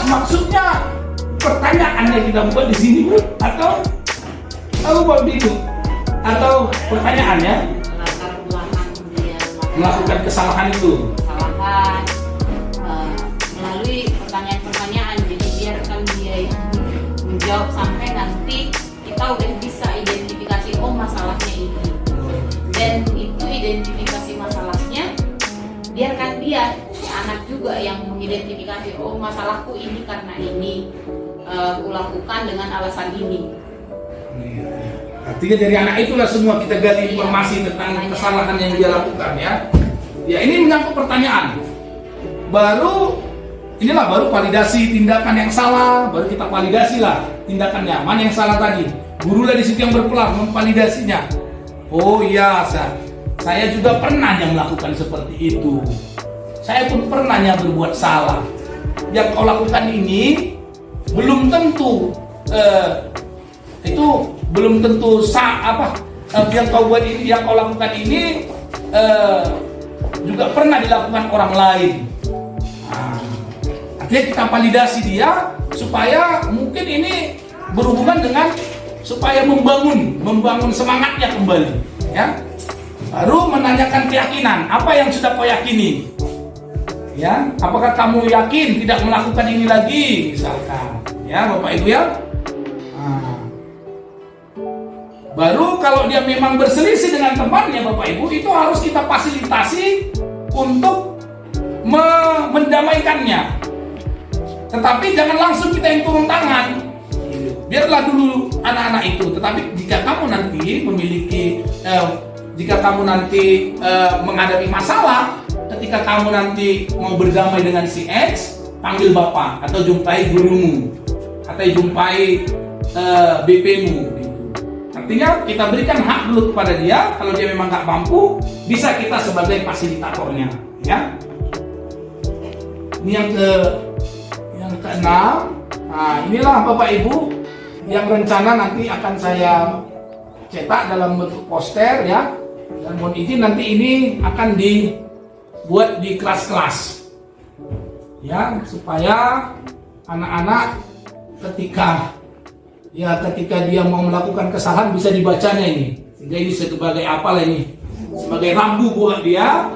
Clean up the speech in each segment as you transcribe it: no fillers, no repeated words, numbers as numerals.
maksudnya pertanyaannya kita buat di sini Bu? Atau Pak Bidu? Atau pertanyaannya latar belakang dia melakukan kesalahan itu? kesalahan melalui pertanyaan-pertanyaan, jadi biarkan dia yang menjawab sampai nanti kita udah bisa identifikasi oh masalahnya ini, dan itu identifikasi masalahnya biarkan dia si anak juga yang mengidentifikasi oh masalahku ini karena ini, kulakukan dengan alasan ini. Artinya dari anak itulah semua kita gali informasi tentang kesalahan yang dia lakukan ya. Ya ini menyangkut pertanyaan. Baru validasi tindakan yang salah, baru kita validasi lah tindakannya. Mana yang salah tadi? Gurulah di situ yang berperan memvalidasinya. Oh iya, saya juga pernah yang melakukan seperti itu. Saya pun pernah yang berbuat salah. Yang kau lakukan ini belum tentu yang kau buat ini, yang kau lakukan ini juga pernah dilakukan orang lain. Artinya kita validasi dia supaya mungkin ini berhubungan dengan supaya membangun semangatnya kembali, ya. Baru menanyakan keyakinan, apa yang sudah kau yakini, ya. Apakah kamu yakin tidak melakukan ini lagi, misalkan, ya Bapak Ibu ya. Baru kalau dia memang berselisih dengan temannya Bapak Ibu, itu harus kita fasilitasi untuk mendamaikannya. Tetapi jangan langsung kita yang turun tangan. Biarlah dulu anak-anak itu. Tetapi jika kamu nanti menghadapi masalah, ketika kamu nanti mau berdamai dengan si X, panggil bapak atau jumpai gurumu atau jumpai BP-mu. Artinya kita berikan hak dulu kepada dia. Kalau dia memang nggak mampu, bisa kita sebagai fasilitatornya, ya. Ini yang keenam. Nah, inilah Bapak Ibu yang rencana nanti akan saya cetak dalam bentuk poster, ya. Dan mohon izin nanti ini akan dibuat di kelas-kelas, ya, supaya anak-anak ketika dia mau melakukan kesalahan bisa dibacanya ini. Sehingga ini sebagai apalah ini, sebagai rambu buat dia,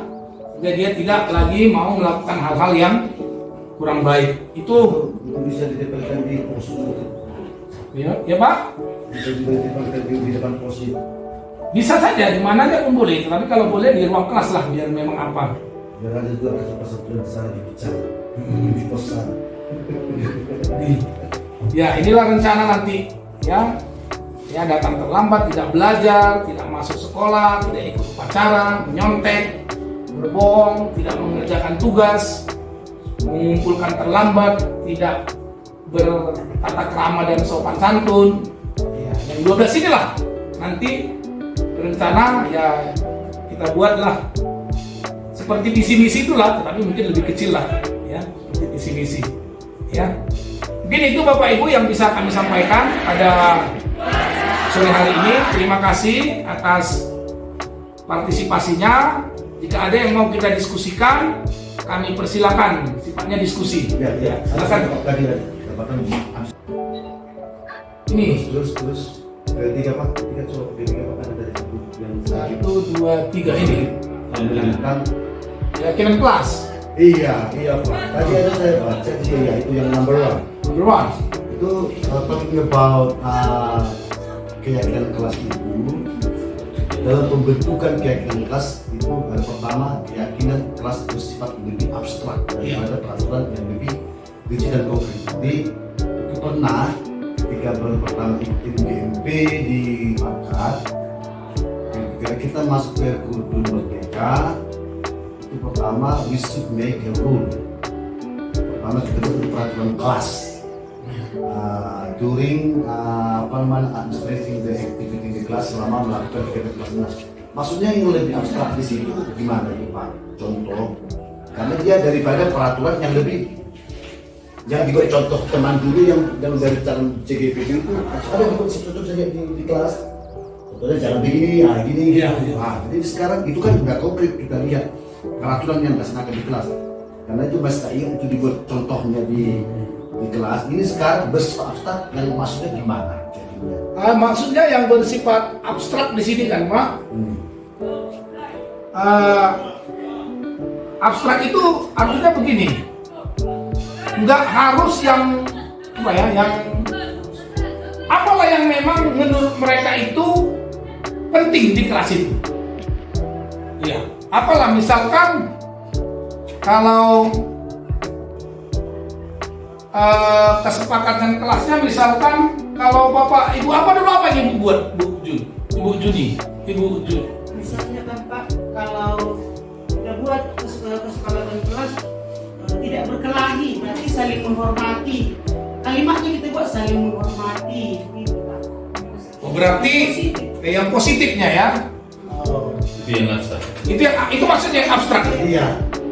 sehingga dia tidak lagi mau melakukan hal-hal yang kurang baik. Itu bisa ditempelkan di pos. Ya Pak? Bisa juga ditempelkan di depan pos. Bisa saja, di mana aja pun boleh. Tapi kalau boleh di ruang kelas lah, biar memang apa. Biar ada juga pasal-pasal besar dibicara di pos sana. Ya inilah rencana nanti, ya datang terlambat, tidak belajar, tidak masuk sekolah, tidak ikut upacara, menyontek, berbohong, tidak mengerjakan tugas, mengumpulkan terlambat, tidak bertata krama dan sopan santun. Ya, yang 12 inilah nanti rencana ya kita buatlah seperti visi-misi itulah, tetapi mungkin lebih kecil lah, ya seperti visi-misi, ya. Mungkin itu Bapak Ibu yang bisa kami sampaikan pada sore hari ini. Terima kasih atas partisipasinya. Jika ada yang mau kita diskusikan, kami persilakan, sifatnya diskusi. Ya. Silakan. Tadi dapatkan Ini terus tiga Pak, ada dari yang 1, 2, 3 ini. kan? Keyakinan kelas. Iya Pak. Tadi ada saya baca itu yang number 1. Number 1. Itu talking about keyakinan kelas itu. Dalam pembentukan keyakinan kelas itu ada pertama, keyakinan kelas bersifat lebih abstrak daripada peraturan yang lebih rigid dan konkret. Jadi itu pernah ketika baru pertama ikut GMP diangkat, ketika kita masuk ke kurikulum merdeka, itu pertama we should make a rule. Pertama kita buat peraturan kelas. During administrating the activity di kelas selama melakukan kegiatan kelas. Maksudnya yang lebih abstrak di situ gimana nih Pak? Contoh, karena dia daripada peraturan yang lebih yang dibuat contoh teman dulu yang dari calon CGP itu ada dibuat cocok saja di kelas. Contohnya jalan begini, gini. Jadi sekarang itu kan nggak konkret kita lihat peraturan yang dilaksanakan di kelas. Karena itu masih tak ingat itu dibuat contohnya di di kelas ini sekarang bersifat abstrak dan maksudnya gimana? Maksudnya yang bersifat abstrak di sini kan, Pak. Abstrak itu artinya begini, nggak harus yang apa ya, yang apalah yang memang menurut mereka itu penting di kelas itu. Ya, apalah misalkan kalau kesepakatan kelasnya misalkan kalau bapak ibu apa dulu apa yang ibu buat ibu Juni. Misalnya kan Pak, kalau kita buat kesepakatan kelas tidak berkelahi, berarti saling menghormati. Kalimatnya kita buat saling menghormati. Gitu, Pak. Oh, berarti yang positifnya ya. Itu yang abstrak. Itu maksudnya yang abstrak. Iya.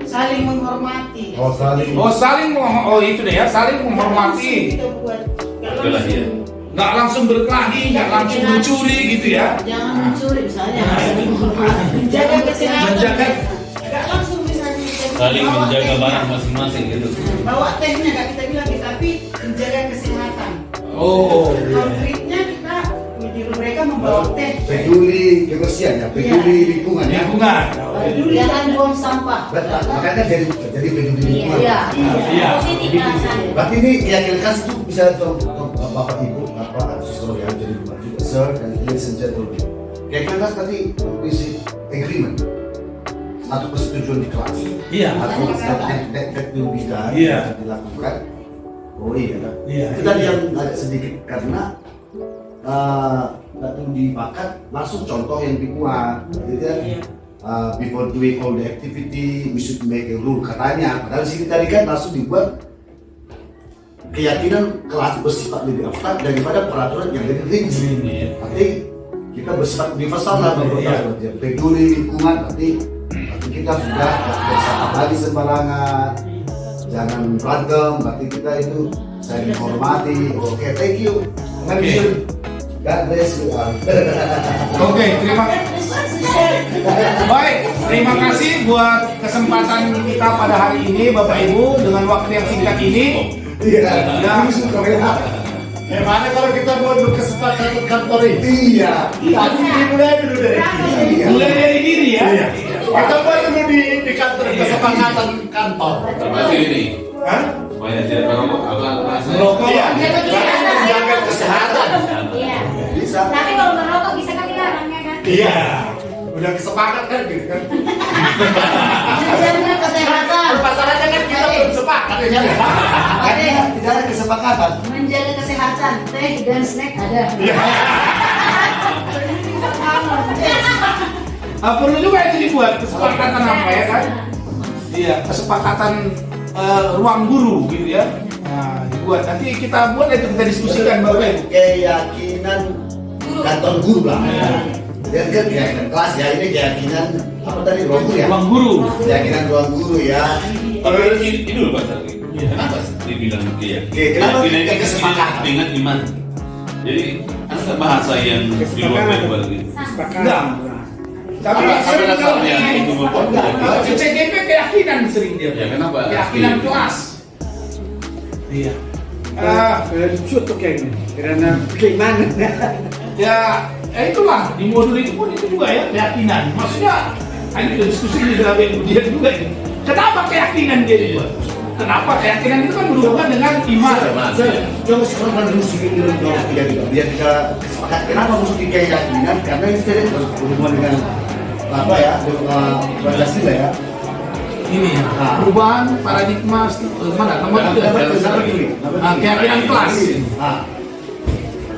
Saling menghormati. Oh itu deh ya, saling menghormati. Kita buat Berkelahi ya? Nggak langsung berkelahi, nggak langsung mencuri gitu ya. Jangan mencuri misalnya, saling menghormati. menjaga kesehatan. Menjaga. Nggak langsung misalnya kita Saling bawa menjaga tehnya. barang masing-masing gitu. Bawa tehnya nggak kita bilang, tapi menjaga kesehatan. Oh. Konkretnya kita di mereka membawa teh. Peduli kebersihan ya, peduli lingkungan ya. Lingkungan. Jangan buang sampah. Makanya jadi peduli lingkungan. Iya. Iya. Positif rasanya. Berarti ini keyakinan kelas itu bisa bapak ibu, bapak siswa yang jadi juga sir dan ladies and gentlemen. Keyakinan kelas tadi prinsip agreement, satu persetujuan di kelas. Iya. Atau that will be done, Iya. akan dilakukan. Oh iya kan? Iya. Itu tadi yang agak sedikit karena waktu dipakat langsung contoh yang dibuat, gitu kan? Before doing all the activity, we should make a rule katanya. Padahal di sini tadi kan langsung dibuat keyakinan kelas bersifat lebih abstrak daripada peraturan yang lebih rigid. Berarti kita bersifat universal lah beberapa peduli lingkungan. Berarti kita sudah tidak bersama lagi sembarangan, jangan berantem. Berarti kita itu saling menghormati. Oke, thank you. God bless you. Oke, baik, terima kasih buat kesempatan kita pada hari ini Bapak Ibu dengan waktu yang singkat ini. Iya, Ya. ini suka ya. Gimana kalau kita buat kesepakatan kantor ini? Iya. Tapi dimulai dulu dari kita. Mulai dari diri ya. Iya. Kita buat dulu di kantor kesepakatan kantor. Termasuk ini. Hah? Supaya tidak merokok apa rasanya? Rokok. Iya. Menjaga kesehatan. Iya. Bisa. Tapi kalau merokok bisa kan dilarangnya kan? Iya. Udah kesepakat kan gitu kan? Menjaga kesehatan. Masalahnya kan kita belum sepakat ya. Tidak ada kesepakatan. Menjaga kesehatan, teh dan snack ada. Perlu juga itu dibuat kesepakatan apa ya kan? Iya, kesepakatan ruang guru gitu ya. Nah, dibuat nanti kita buat itu kita diskusikan Bapak Ibu. Keyakinan kantor guru lah. Dan kan keyakinan kelas ya, ini keyakinan apa tadi ruang guru ya? Ruang guru. Keyakinan ruang guru ya. Tapi ini dulu Pak Sarki. Kenapa dibilang dia? Kenapa Keyakinan kita itu kesepakatan? dengan iman. Jadi ada bahasa yang di luar verbal gitu. Enggak. Tapi Apa sering dasarnya itu kalau CCGP keyakinan sering dia. Ya, kenapa? Keyakinan kelas. Iya. Contoh kayaknya. Karena bagaimana? Ya, itulah di modul itu pun itu juga ya keyakinan. Maksudnya, ini diskusi di dalam ujian juga ini. Kenapa keyakinan dia dibuat? Kenapa keyakinan itu kan berhubungan dengan iman. Coba sekarang kan dulu sedikit dulu dong biar kita kesepakatan. Kenapa mesti keyakinan? Karena ini tadi berhubungan dengan apa ya? Dengan Pancasila ya. Ini ya, perubahan paradigma mana? Nomor itu ya? Keyakinan kelas.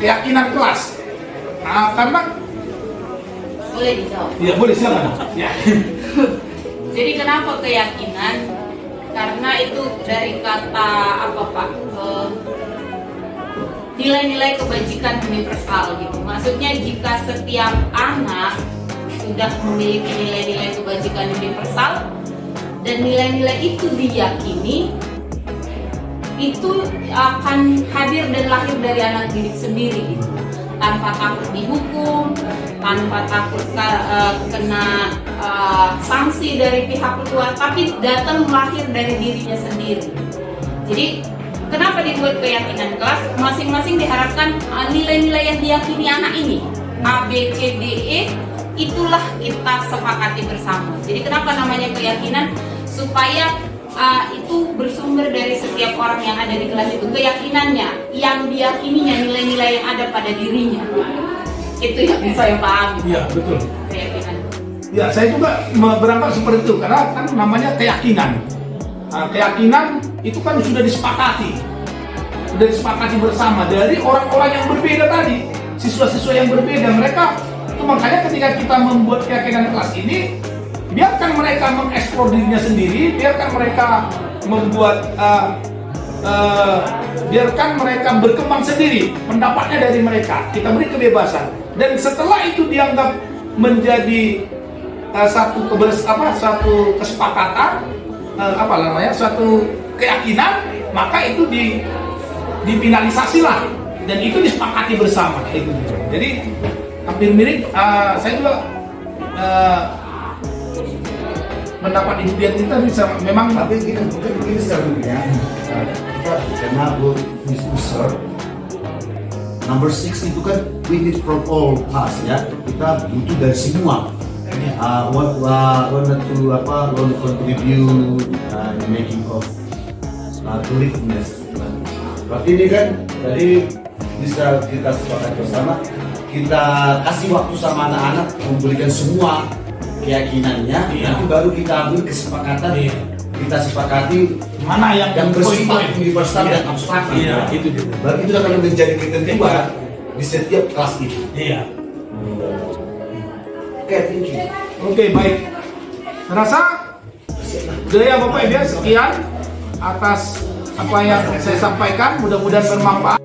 Keyakinan kelas. Nah, karena Boleh dijawab. ya boleh silakan. Ya. Jadi kenapa keyakinan? Karena itu dari kata apa Pak? Nilai-nilai kebajikan universal gitu. Maksudnya jika setiap anak sudah memiliki nilai-nilai kebajikan universal dan nilai-nilai itu diyakini, itu akan hadir dan lahir dari anak didik sendiri gitu. Tanpa takut dihukum, tanpa takut kena sanksi dari pihak luar, tapi datang lahir dari dirinya sendiri. Jadi kenapa dibuat keyakinan kelas? Masing-masing diharapkan nilai-nilai yang diyakini anak ini A, B, C, D, E, itulah kita sepakati bersama. Jadi kenapa namanya keyakinan? Supaya itu bersumber dari setiap orang yang ada di kelas itu, keyakinannya, yang diyakininya, nilai-nilai yang ada pada dirinya. Itu yang saya pahami. Iya, betul. Keyakinan. Ya, saya juga berangkat seperti itu karena kan namanya keyakinan. Keyakinan itu kan sudah disepakati bersama dari orang-orang yang berbeda tadi, siswa-siswa yang berbeda. Mereka itu makanya ketika kita membuat keyakinan kelas ini, biarkan mereka mengeksplor dirinya sendiri, biarkan mereka membuat, biarkan mereka berkembang sendiri, pendapatnya dari mereka. Kita beri kebebasan, dan setelah itu dianggap menjadi satu kesepakatan, suatu keyakinan, maka itu difinalisasi lah, dan itu disepakati bersama. Itu. Jadi hampir mirip. Saya juga pendapat Ibu Bian kita bisa memang, Tapi kita bukan begini sebenarnya. Kita karena user number 6 itu kan we need from all class ya. Kita butuh dari semua. Want to contribute the making of beliefness. Berarti ini kan jadi bisa kita sepakati bersama. Kita kasih waktu sama anak-anak memberikan semua keyakinannya, nanti baru kita ambil kesepakatan, kita sepakati mana yang bersifat universal dan abstrak. Itu juga. Baru itu akan menjadi ketentuan di setiap kelas itu. Iya. Oke, thank you. Oke, baik. Rasa dari Bapak Ibu sekian atas apa yang saya sampaikan, mudah-mudahan bermanfaat.